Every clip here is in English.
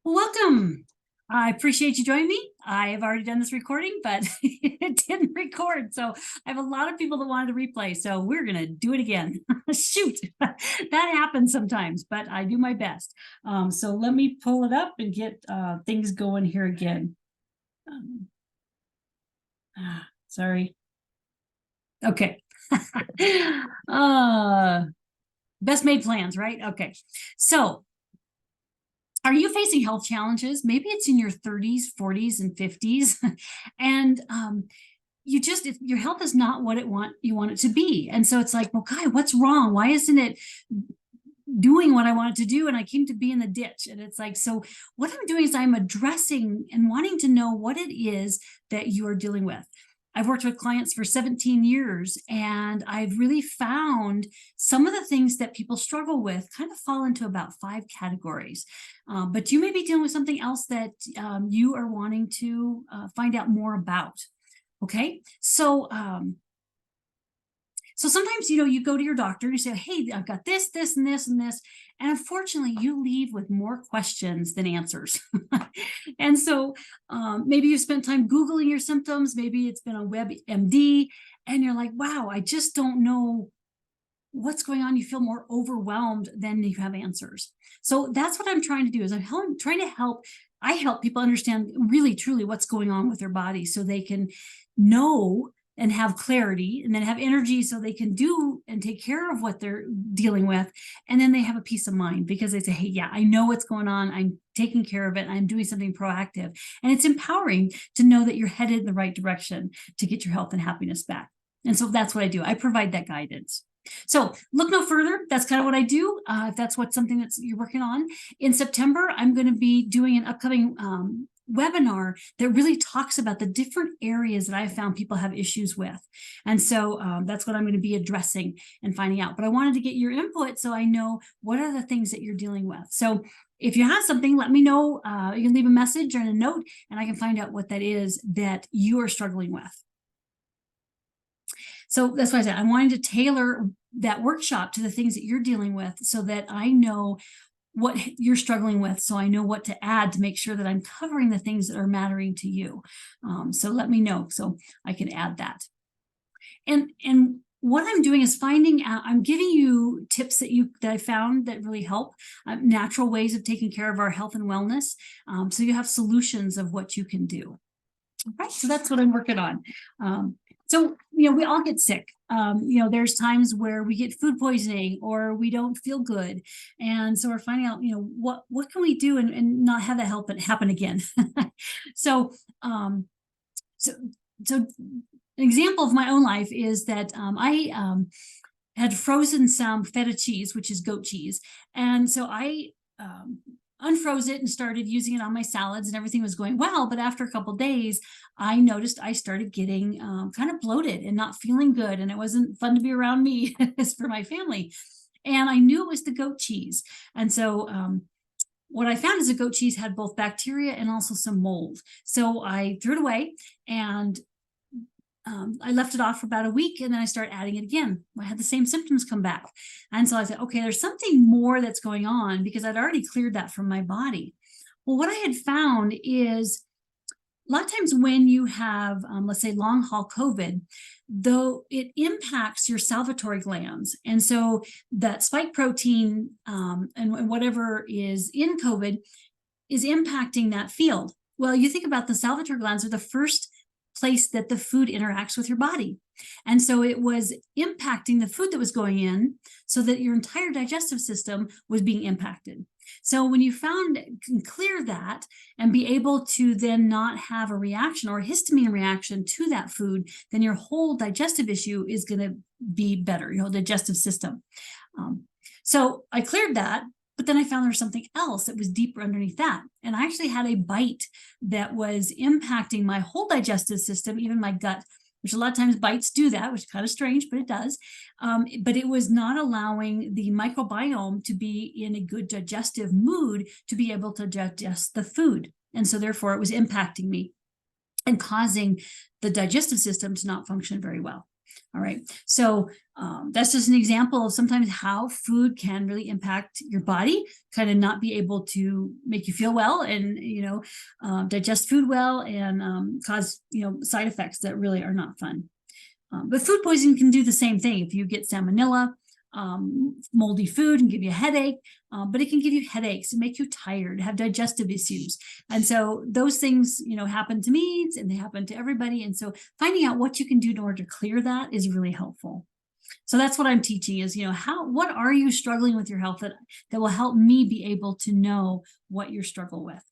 Well, welcome. I appreciate you joining me. I have already done this recording, but it didn't record. So I have a lot of people that wanted to replay. So we're going to do it again. Shoot, that happens sometimes, but I do my best. So let me pull it up and get things going here again. Sorry. Okay. Best made plans, right? Okay. So are you facing health challenges? Maybe it's in your 30s, 40s, and 50s, and your health is not what you want it to be. And so it's like, well, God, what's wrong? Why isn't it doing what I want it to do? And I came to be in the ditch. And it's like, so what I'm doing is I'm addressing and wanting to know what it is that you are dealing with. I've worked with clients for 17 years, and I've really found some of the things that people struggle with kind of fall into about 5 categories. But you may be dealing with something else that you are wanting to find out more about. Okay, so sometimes, you go to your doctor and you say, hey, I've got this, this, and this, and this. And unfortunately, you leave with more questions than answers. And so maybe you've spent time Googling your symptoms. Maybe it's been on WebMD, and you're like, wow, I just don't know what's going on. You feel more overwhelmed than you have answers. So that's what I'm trying to do is I help people understand really, truly what's going on with their body so they can know and have clarity, and then have energy so they can do and take care of what they're dealing with. And then they have a peace of mind because they say, hey, yeah, I know what's going on. I'm taking care of it. I'm doing something proactive. And it's empowering to know that you're headed in the right direction to get your health and happiness back. And so that's what I do. I provide that guidance. So look no further. That's kind of what I do. If that's something that you're working on. In September, I'm going to be doing an upcoming webinar that really talks about the different areas that I've found people have issues with. And so that's what I'm going to be addressing and finding out. But I wanted to get your input so I know what are the things that you're dealing with. So if you have something, let me know. You can leave a message or a note, and I can find out what that is that you are struggling with. So that's why I said I'm wanting to tailor that workshop to the things that you're dealing with so that I know what you're struggling with, so I know what to add to make sure that I'm covering the things that are mattering to you. So let me know so I can add that. And what I'm doing is finding out, I'm giving you tips that I found that really help, natural ways of taking care of our health and wellness. So you have solutions of what you can do. All right, so that's what I'm working on. So, we all get sick. There's times where we get food poisoning or we don't feel good. And so we're finding out, what can we do and not have that happen again. So an example of my own life is that I had frozen some feta cheese, which is goat cheese. And so I unfroze it and started using it on my salads, and everything was going well. But after a couple of days, I noticed I started getting kind of bloated and not feeling good. And it wasn't fun to be around me as for my family. And I knew it was the goat cheese. And so what I found is the goat cheese had both bacteria and also some mold. So I threw it away, and I left it off for about a week, and then I started adding it again. I had the same symptoms come back. And so I said, okay, there's something more that's going on because I'd already cleared that from my body. Well, what I had found is a lot of times when you have, let's say, long haul COVID, though it impacts your salivary glands. And so that spike protein and whatever is in COVID is impacting that field. Well, you think about the salivary glands are the first place that the food interacts with your body. And so it was impacting the food that was going in so that your entire digestive system was being impacted. So when you can clear that and be able to then not have a reaction or a histamine reaction to that food, then your whole digestive issue is going to be better, your whole digestive system. So I cleared that. But then I found there was something else that was deeper underneath that. And I actually had a bite that was impacting my whole digestive system, even my gut, which a lot of times bites do that, which is kind of strange, but it does. But it was not allowing the microbiome to be in a good digestive mood to be able to digest the food. And so therefore it was impacting me and causing the digestive system to not function very well. All right. So that's just an example of sometimes how food can really impact your body, kind of not be able to make you feel well and, digest food well and cause, side effects that really are not fun. But food poisoning can do the same thing. If you get salmonella, moldy food and give you a headache, but it can give you headaches and make you tired, have digestive issues. And so those things, happen to me and they happen to everybody. And so finding out what you can do in order to clear that is really helpful. So that's what I'm teaching is, what are you struggling with your health that will help me be able to know what you struggle with.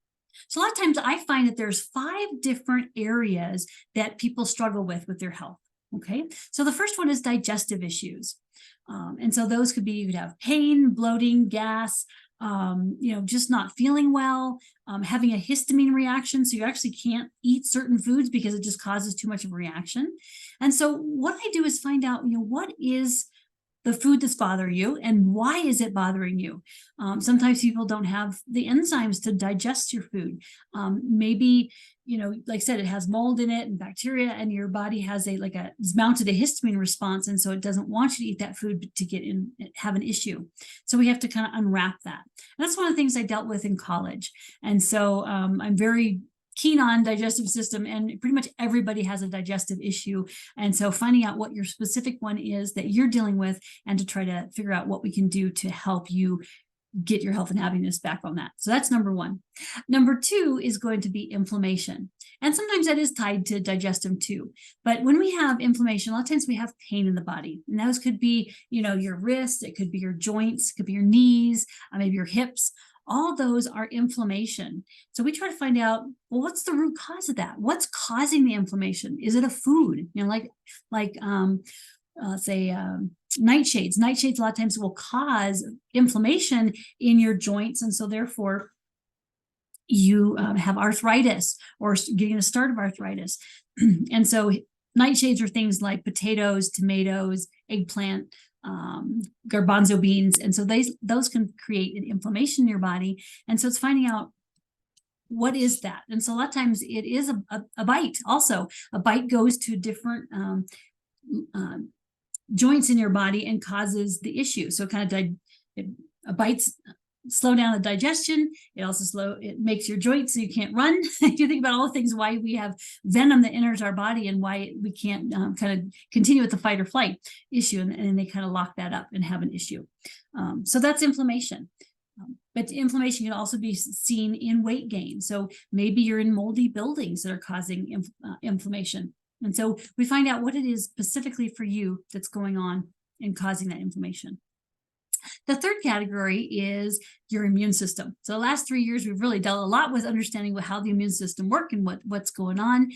So a lot of times I find that there's 5 different areas that people struggle with their health. Okay. So the first one is digestive issues. And so those could be, you could have pain, bloating, gas, just not feeling well, having a histamine reaction. So you actually can't eat certain foods because it just causes too much of a reaction. And so what I do is find out, what is the food that's bothering you and why is it bothering you? Sometimes people don't have the enzymes to digest your food. Maybe, like I said, it has mold in it and bacteria, and your body has it's mounted a histamine response. And so it doesn't want you to eat that food to have an issue. So we have to kind of unwrap that. And that's one of the things I dealt with in college. And so I'm very keen on digestive system, and pretty much everybody has a digestive issue. And so finding out what your specific one is that you're dealing with and to try to figure out what we can do to help you get your health and happiness back on that. So that's number 1. Number 2 is going to be inflammation. And sometimes that is tied to digestive too. But when we have inflammation, a lot of times we have pain in the body. And those could be, your wrists, it could be your joints, it could be your knees, maybe your hips. All those are inflammation. So we try to find out, well, what's the root cause of that? What's causing the inflammation? Is it a food? Say nightshades. Nightshades a lot of times will cause inflammation in your joints. And so therefore you have arthritis or getting a start of arthritis. And so nightshades are things like potatoes, tomatoes, eggplant, garbanzo beans. And so those can create an inflammation in your body. And so it's finding out what is that. And so a lot of times it is a bite also. A bite goes to different joints in your body and causes the issue. So a bite's slow down the digestion. It also it makes your joints so you can't run. If you think about all the things why we have venom that enters our body and why we can't kind of continue with the fight or flight issue, and they kind of lock that up and have an issue. So that's inflammation. But inflammation can also be seen in weight gain. So maybe you're in moldy buildings that are causing inflammation. And so we find out what it is specifically for you that's going on and causing that inflammation. The third category is your immune system. So the last 3 years, we've really dealt a lot with understanding how the immune system works and what's going on.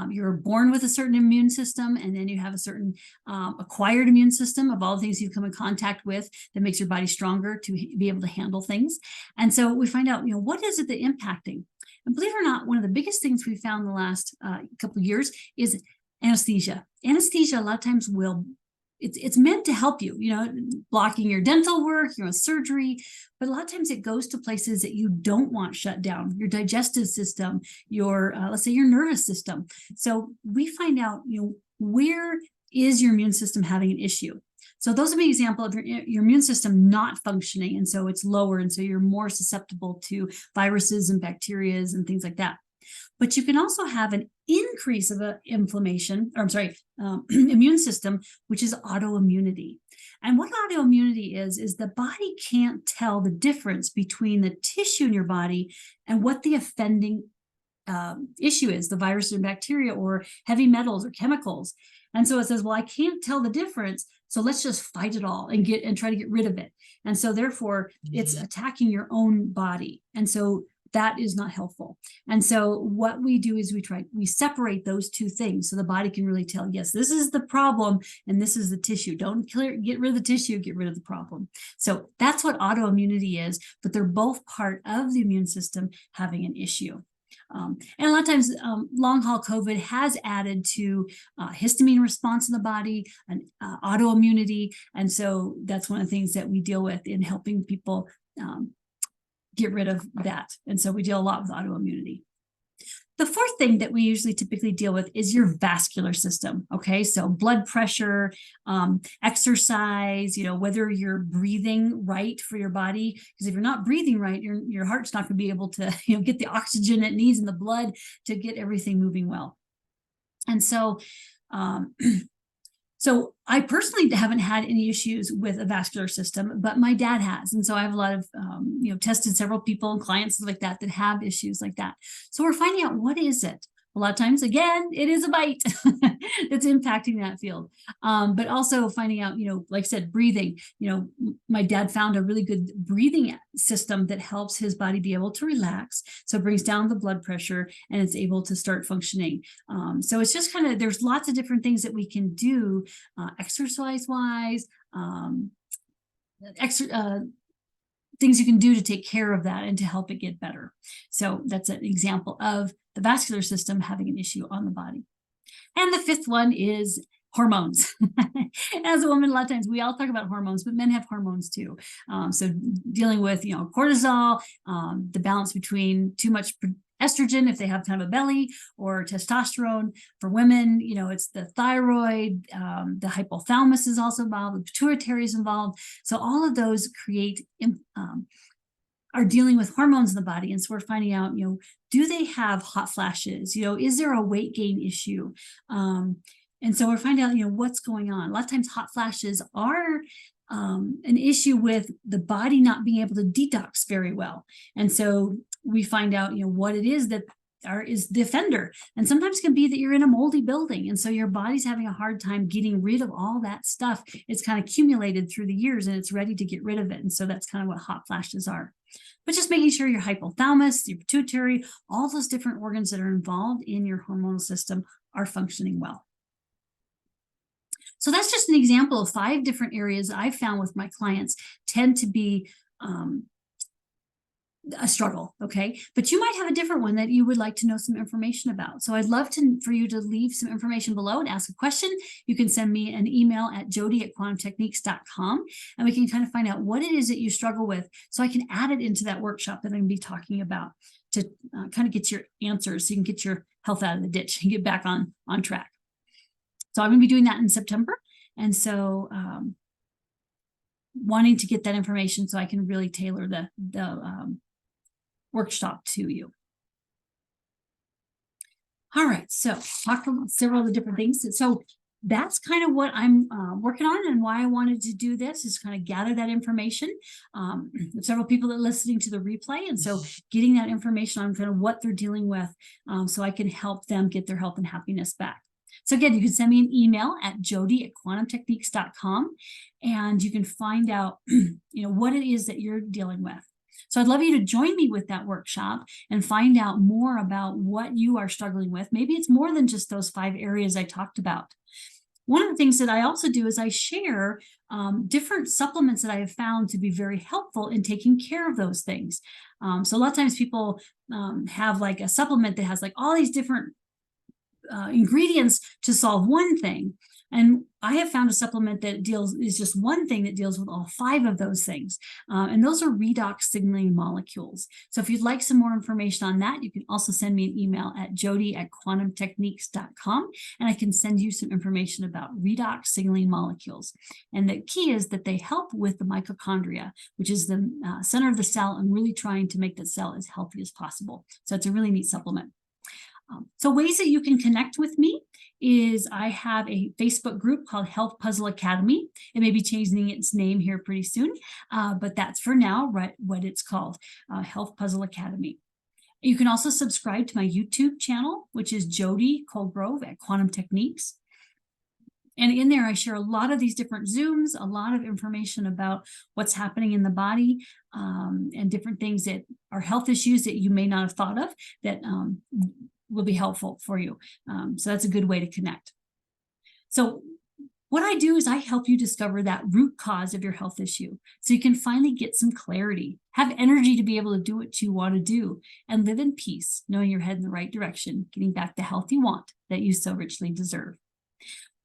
You're born with a certain immune system, and then you have a certain acquired immune system of all the things you've come in contact with that makes your body stronger to be able to handle things. And so we find out, what is it that's impacting? And believe it or not, one of the biggest things we found in the last couple of years is anesthesia. Anesthesia a lot of times it's meant to help you, blocking your dental work, surgery, but a lot of times it goes to places that you don't want shut down, your digestive system, your, let's say your nervous system. So we find out, where is your immune system having an issue? So those are an example of your immune system not functioning. And so it's lower. And so you're more susceptible to viruses and bacteria and things like that. But you can also have an increase of immune system, which is autoimmunity. And what autoimmunity is the body can't tell the difference between the tissue in your body and what the offending issue is, the virus and bacteria or heavy metals or chemicals. And so it says, well, I can't tell the difference, so let's just fight it all and try to get rid of it. And so therefore it's attacking your own body. And so that is not helpful. And so what we do is we separate those two things so the body can really tell, yes, this is the problem and this is the tissue. Don't get rid of the tissue, get rid of the problem. So that's what autoimmunity is, but they're both part of the immune system having an issue. And a lot of times long haul COVID has added to histamine response in the body and autoimmunity. And so that's one of the things that we deal with in helping people get rid of that. And so we deal a lot with autoimmunity. The fourth thing that we usually typically deal with is your vascular system. Okay, so blood pressure, exercise, whether you're breathing right for your body. Because if you're not breathing right, your heart's not going to be able to get the oxygen it needs in the blood to get everything moving well. And so so I personally haven't had any issues with a vascular system, but my dad has. And so I have a lot of, tested several people and clients like that have issues like that. So we're finding out, what is it? A lot of times, again, it is a bite that's impacting that field. But also finding out, like I said, breathing. My dad found a really good breathing system that helps his body be able to relax. So it brings down the blood pressure and it's able to start functioning. So it's just kind of, there's lots of different things that we can do exercise-wise, things you can do to take care of that and to help it get better. So that's an example of the vascular system having an issue on the body. And the fifth one is hormones. As a woman, a lot of times we all talk about hormones, but men have hormones too. So dealing with, cortisol, the balance between too much estrogen if they have kind of a belly, or testosterone. For women, it's the thyroid, the hypothalamus is also involved, the pituitary is involved. So all of those are dealing with hormones in the body. And so we're finding out, do they have hot flashes? Is there a weight gain issue? And so we're finding out, what's going on. A lot of times hot flashes are an issue with the body not being able to detox very well. And so we find out, what it is that is the offender. And sometimes it can be that you're in a moldy building. And so your body's having a hard time getting rid of all that stuff. It's kind of accumulated through the years and it's ready to get rid of it. And so that's kind of what hot flashes are. But just making sure your hypothalamus, your pituitary, all those different organs that are involved in your hormonal system are functioning well. So that's just an example of 5 different areas I've found with my clients tend to be a struggle, okay? But you might have a different one that you would like to know some information about. So I'd love for you to leave some information below and ask a question. You can send me an email at jody@quantumtechniques.com, and we can kind of find out what it is that you struggle with, so I can add it into that workshop that I'm going to be talking about to kind of get your answers so you can get your health out of the ditch and get back on track. So I'm going to be doing that in September. And so wanting to get that information so I can really tailor the workshop to you. All right, so talk about several of the different things. So that's kind of what I'm working on, and why I wanted to do this is kind of gather that information. Several people that are listening to the replay, and so getting that information on kind of what they're dealing with, so I can help them get their health and happiness back. So again, you can send me an email at jody@quantumtechniques.com, and you can find out, what it is that you're dealing with. So I'd love you to join me with that workshop and find out more about what you are struggling with. Maybe it's more than just those 5 areas I talked about. One of the things that I also do is I share different supplements that I have found to be very helpful in taking care of those things. So a lot of times people have like a supplement that has like all these different ingredients to solve one thing. And I have found a supplement that is just one thing that deals with all 5 of those things. And those are redox signaling molecules. So if you'd like some more information on that, you can also send me an email at jody@quantumtechniques.com, and I can send you some information about redox signaling molecules. And the key is that they help with the mitochondria, which is the center of the cell, and really trying to make the cell as healthy as possible. So it's a really neat supplement. So ways that you can connect with me is I have a Facebook group called Health Puzzle Academy. It may be changing its name here pretty soon, but that's for now what it's called, Health Puzzle Academy. You can also subscribe to my YouTube channel, which is Jody Colgrove at Quantum Techniques. And in there, I share a lot of these different Zooms, a lot of information about what's happening in the body, and different things that are health issues that you may not have thought of that will be helpful for you. So that's a good way to connect. So what I do is I help you discover that root cause of your health issue so you can finally get some clarity, have energy to be able to do what you want to do, and live in peace, knowing you're heading in the right direction, getting back the health you want that you so richly deserve.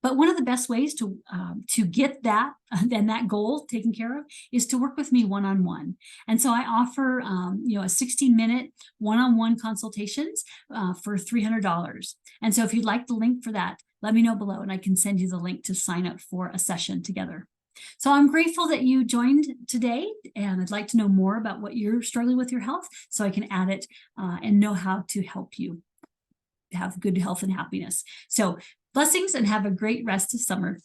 But one of the best ways to get that and that goal taken care of is to work with me one-on-one. And so I offer, a 16-minute one-on-one consultations for $300. And so if you'd like the link for that, let me know below and I can send you the link to sign up for a session together. So I'm grateful that you joined today, and I'd like to know more about what you're struggling with your health so I can add it and know how to help you have good health and happiness. So blessings and have a great rest of summer.